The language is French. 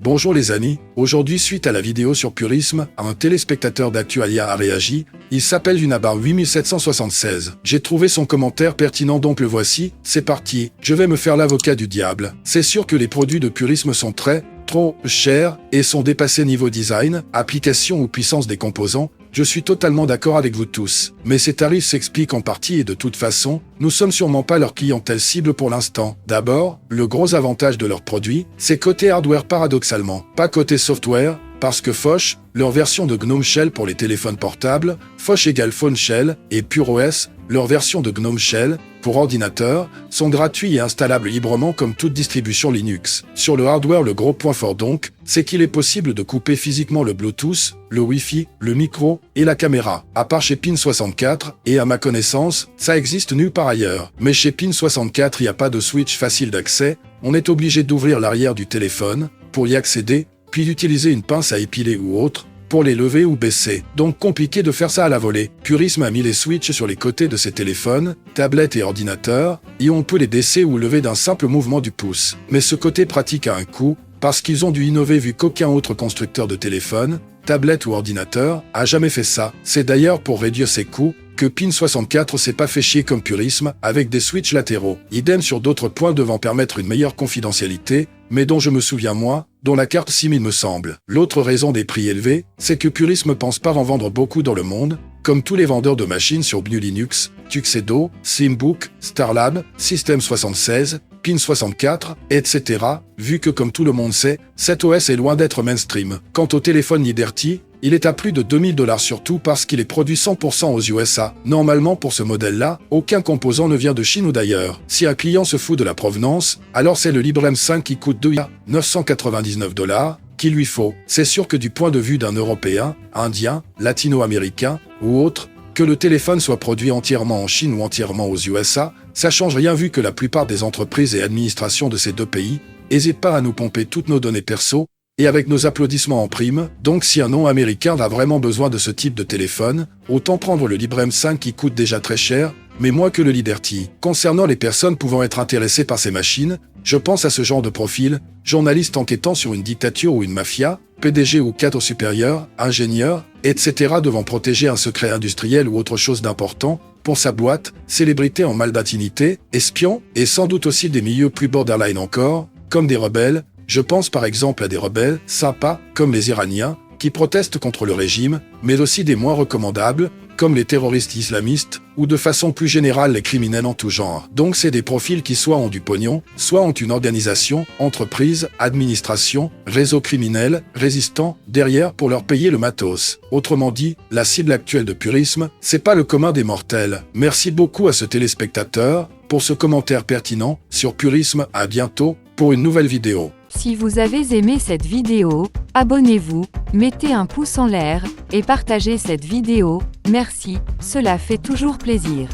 Bonjour les amis, aujourd'hui suite à la vidéo sur Purisme, un téléspectateur d'Actualia a réagi, il s'appelle Junabar 8776. J'ai trouvé son commentaire pertinent donc le voici, c'est parti, je vais me faire l'avocat du diable. C'est sûr que les produits de Purisme sont trop chers et sont dépassés niveau design, application ou puissance des composants. Je suis totalement d'accord avec vous tous. Mais ces tarifs s'expliquent en partie et de toute façon, nous sommes sûrement pas leur clientèle cible pour l'instant. D'abord, le gros avantage de leurs produits, c'est côté hardware paradoxalement, pas côté software, parce que Phosh, leur version de GNOME Shell pour les téléphones portables, Phosh égale Phone Shell, et PureOS, leur version de GNOME Shell, pour ordinateur, sont gratuits et installables librement comme toute distribution Linux. Sur le hardware, le gros point fort donc, c'est qu'il est possible de couper physiquement le Bluetooth, le Wi-Fi, le micro et la caméra. À part chez Pin64, et à ma connaissance, ça existe nulle part ailleurs. Mais chez Pin64, il n'y a pas de switch facile d'accès, on est obligé d'ouvrir l'arrière du téléphone, pour y accéder, puis d'utiliser une pince à épiler ou autre, pour les lever ou baisser. Donc compliqué de faire ça à la volée. Purisme a mis les switches sur les côtés de ses téléphones, tablettes et ordinateurs, et on peut les baisser ou lever d'un simple mouvement du pouce. Mais ce côté pratique a un coût, parce qu'ils ont dû innover vu qu'aucun autre constructeur de téléphone, tablette ou ordinateur, a jamais fait ça. C'est d'ailleurs pour réduire ces coûts, que Pin64 s'est pas fait chier comme Purisme avec des switches latéraux. Idem sur d'autres points devant permettre une meilleure confidentialité, mais dont je me souviens moins, dont la carte SIM il me semble. L'autre raison des prix élevés, c'est que Purisme pense pas en vendre beaucoup dans le monde, comme tous les vendeurs de machines sur GNU Linux, Tuxedo, Simbook, Starlab, System76, Pin64, etc., vu que comme tout le monde sait, cet OS est loin d'être mainstream. Quant au téléphone Liberty, il est à plus de 2000 $ surtout parce qu'il est produit 100% aux USA. Normalement pour ce modèle-là, aucun composant ne vient de Chine ou d'ailleurs. Si un client se fout de la provenance, alors c'est le Librem 5 qui coûte 999 $ qu'il lui faut. C'est sûr que du point de vue d'un Européen, Indien, Latino-Américain ou autre, que le téléphone soit produit entièrement en Chine ou entièrement aux USA, ça change rien vu que la plupart des entreprises et administrations de ces deux pays n'hésitent pas à nous pomper toutes nos données perso, et avec nos applaudissements en prime, donc si un non-américain a vraiment besoin de ce type de téléphone, autant prendre le Librem 5 qui coûte déjà très cher, mais moins que le Liberty. Concernant les personnes pouvant être intéressées par ces machines, je pense à ce genre de profil, journaliste enquêtant sur une dictature ou une mafia, PDG ou cadre supérieur, ingénieur, etc. devant protéger un secret industriel ou autre chose d'important, pour sa boîte, célébrité en maldatinité, espion, et sans doute aussi des milieux plus borderline encore, comme des rebelles. Je pense par exemple à des rebelles sympas, comme les Iraniens, qui protestent contre le régime, mais aussi des moins recommandables, comme les terroristes islamistes, ou de façon plus générale les criminels en tout genre. Donc c'est des profils qui soit ont du pognon, soit ont une organisation, entreprise, administration, réseau criminel, résistant, derrière pour leur payer le matos. Autrement dit, la cible actuelle de Purisme, c'est pas le commun des mortels. Merci beaucoup à ce téléspectateur, pour ce commentaire pertinent, sur Purisme, à bientôt, pour une nouvelle vidéo. Si vous avez aimé cette vidéo, abonnez-vous, mettez un pouce en l'air, et partagez cette vidéo, merci, cela fait toujours plaisir.